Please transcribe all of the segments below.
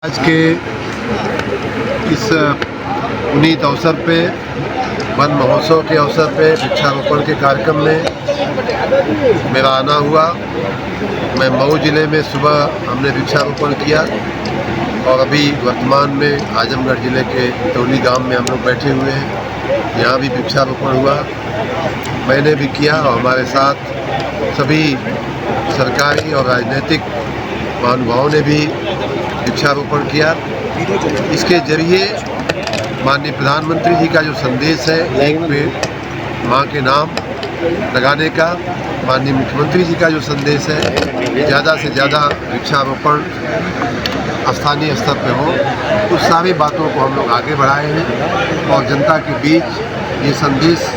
आज के इस पुनीत अवसर पे, वन महोत्सव के अवसर पे वृक्षारोपण के कार्यक्रम में मेरा आना हुआ। मैं मऊ जिले में सुबह हमने वृक्षारोपण किया और अभी वर्तमान में आजमगढ़ जिले के टोली गांव में हम लोग बैठे हुए हैं। यहाँ भी वृक्षारोपण हुआ, मैंने भी किया और हमारे साथ सभी सरकारी और राजनीतिक महानुभावों ने भी वृक्षारोपण किया। इसके जरिए माननीय प्रधानमंत्री जी का जो संदेश है, एक पेड़ माँ के नाम लगाने का, माननीय मुख्यमंत्री जी का जो संदेश है ज़्यादा से ज़्यादा वृक्षारोपण स्थानीय स्तर पर हो, उस सारी बातों को हम लोग आगे बढ़ाए हैं और जनता के बीच ये संदेश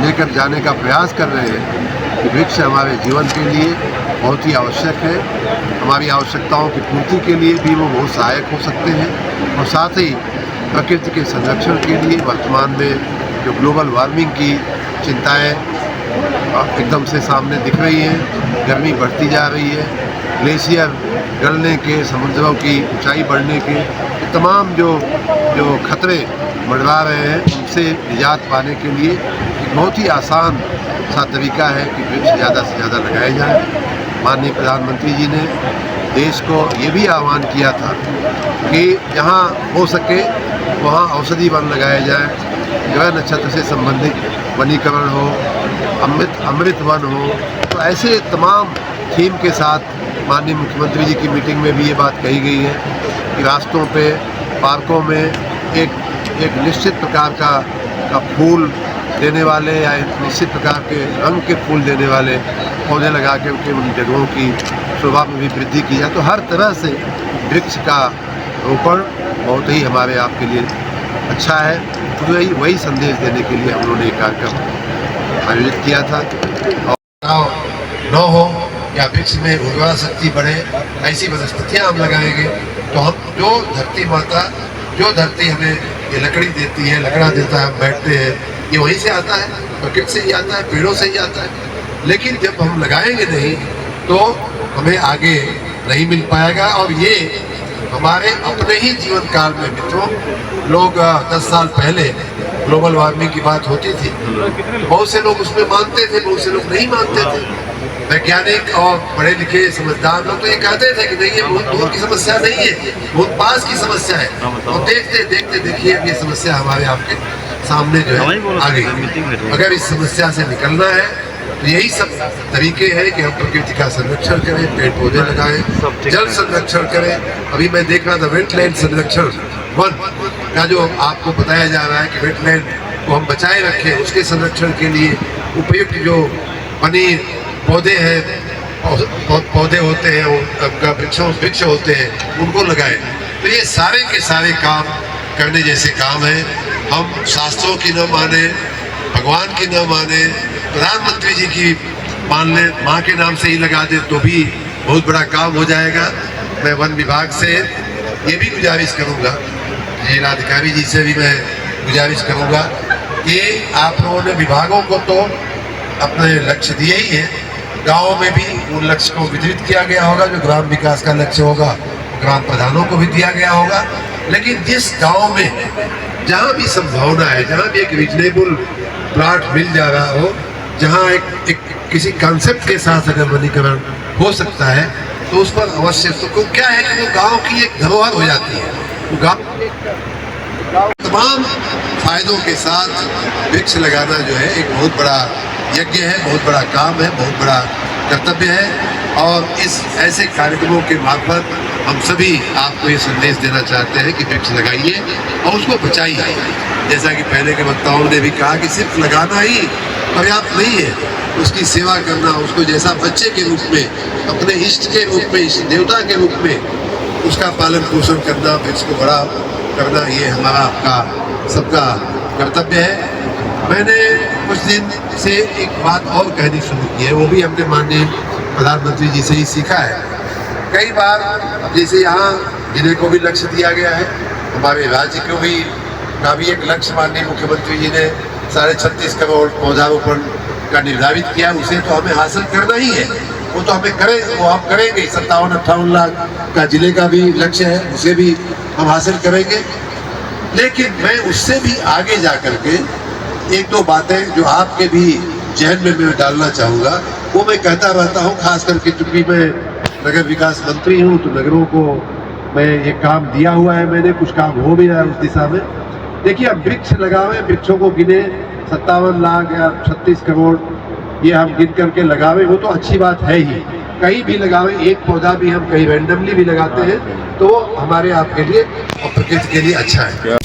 लेकर जाने का प्रयास कर रहे हैं कि वृक्ष हमारे जीवन के लिए बहुत ही आवश्यक है। हमारी आवश्यकताओं की पूर्ति के लिए भी वो बहुत सहायक हो सकते हैं और साथ ही प्रकृति के संरक्षण के लिए वर्तमान में जो ग्लोबल वार्मिंग की चिंताएं एकदम से सामने दिख रही हैं, गर्मी बढ़ती जा रही है, ग्लेशियर गलने के, समुद्रों की ऊंचाई बढ़ने के तमाम जो खतरे मंडरा रहे हैं, उनसे निजात पाने के लिए एक बहुत ही आसान सा तरीका है कि वृक्ष ज़्यादा से ज़्यादा लगाए जाएँ। माननीय प्रधानमंत्री जी ने देश को ये भी आह्वान किया था कि जहाँ हो सके वहाँ औषधि वन लगाए जाए, ग्रह नक्षत्र से संबंधित वनीकरण हो, अमृत वन हो। तो ऐसे तमाम थीम के साथ माननीय मुख्यमंत्री जी की मीटिंग में भी ये बात कही गई है कि रास्तों पे, पार्कों में एक निश्चित प्रकार का फूल देने वाले या एक निश्चित प्रकार के रंग के फूल देने वाले पौधे लगा के उन जगहों की शोभा में भी वृद्धि की जाए। तो हर तरह से वृक्ष का रोपण बहुत ही हमारे आपके लिए अच्छा है। तो वही संदेश देने के लिए हम लोगों ने एक कार्यक्रम आयोजित किया था। और न हो या वृक्ष में उर्वरा शक्ति बढ़े, ऐसी वनस्पतियाँ हम लगाएंगे तो हम जो धरती माता, जो धरती हमें ये लकड़ी देती है, लकड़ा देता है, हम बैठते हैं, ये वहीं से आता है, प्रकृति से ही आता है, पेड़ों से ही आता है। लेकिन जब हम लगाएंगे नहीं तो हमें आगे नहीं मिल पाएगा। और ये हमारे अपने ही जीवन काल में मित्रों, लोग 10 साल पहले ग्लोबल वार्मिंग की बात होती थी, बहुत से लोग उसमें मानते थे, बहुत से लोग नहीं मानते थे। वैज्ञानिक और पढ़े लिखे समझदार लोग तो ये कहते थे कि नहीं, ये बहुत दूर की समस्या नहीं है, बहुत पास की समस्या है। और देखते देखते देखिए अब ये समस्या हमारे आपके सामने जो है आ गई। अगर इस समस्या से निकलना है तो यही सब तरीके हैं कि हम प्रकृति का संरक्षण करें, पेड़ पौधे लगाएं, जल संरक्षण करें। अभी मैं देख रहा था वेटलैंड संरक्षण वन का जो आपको बताया जा रहा है कि वेटलैंड को हम बचाए रखें, उसके संरक्षण के लिए उपयुक्त जो वनी पौधे हैं, पौधे होते हैं, वृक्ष होते हैं, उनको लगाएं। तो ये सारे के सारे काम करने जैसे काम है। हम शास्त्रों की न माने, भगवान की न माने, प्रधानमंत्री जी की मान ले, माँ के नाम से ही लगा दे तो भी बहुत बड़ा काम हो जाएगा। मैं वन विभाग से ये भी गुजारिश करूँगा, जिलाधिकारी जी से भी मैं गुजारिश करूँगा कि आप लोगों ने विभागों को तो अपने लक्ष्य दिए ही है, गाँव में भी उन लक्ष्य को वितरित किया गया होगा। जो ग्राम विकास का लक्ष्य होगा ग्राम प्रधानों को भी दिया गया होगा। लेकिन जिस गांव में जहां भी संभावना है, जहां भी एक रीजनेबल प्लॉट मिल जा रहा हो, जहां एक किसी कॉन्सेप्ट के साथ अगर वनीकरण हो सकता है तो उस पर अवश्य। तो क्या है कि वो गांव की एक धरोहर हो जाती है। वो गांव तमाम फायदों के साथ वृक्ष लगाना जो है एक बहुत बड़ा यज्ञ है, बहुत बड़ा काम है, बहुत बड़ा कर्तव्य है। और इस ऐसे कार्यक्रमों के मार्फत हम सभी आपको ये संदेश देना चाहते हैं कि वृक्ष लगाइए और उसको बचाइए। जैसा कि पहले के वक्ताओं ने भी कहा कि सिर्फ लगाना ही पर्याप्त नहीं है, उसकी सेवा करना, उसको जैसा बच्चे के रूप में, अपने इष्ट के रूप में, इष्ट देवता के रूप में उसका पालन पोषण करना, वृक्ष को बड़ा करना, ये हमारा आपका सबका कर्तव्य है। मैंने कुछ दिन से एक बात और कहनी शुरू की है, वो भी हमने माननीय प्रधानमंत्री जी से ही सीखा है। कई बार जैसे यहाँ जिले को भी लक्ष्य दिया गया है, हमारे राज्य को भी एक लक्ष्य माननीय मुख्यमंत्री जी ने 36.5 करोड़ पौधारोपण का निर्धारित किया, उसे तो हमें हासिल करना ही है। वो तो हमें करें, वो हम करेंगे। 57-58 लाख का जिले का भी लक्ष्य है, उसे भी हम हासिल करेंगे। लेकिन मैं उससे भी आगे जा करके एक दो बातें जो आपके भी जहन में मैं डालना चाहूँगा, वो मैं कहता रहता हूँ। खास करके चूंकि मैं नगर विकास मंत्री हूँ, तो नगरों को मैं ये काम दिया हुआ है, मैंने कुछ काम हो भी रहा है उस दिशा में। देखिए, अब वृक्ष लगावे, वृक्षों को गिने 57 लाख या 36 करोड़ ये हम गिन करके लगावे, वो तो अच्छी बात है ही। कहीं भी लगावे, एक पौधा भी हम कहीं रैंडमली भी लगाते हैं तो हमारे आपके लिए और प्रकृति के लिए अच्छा है।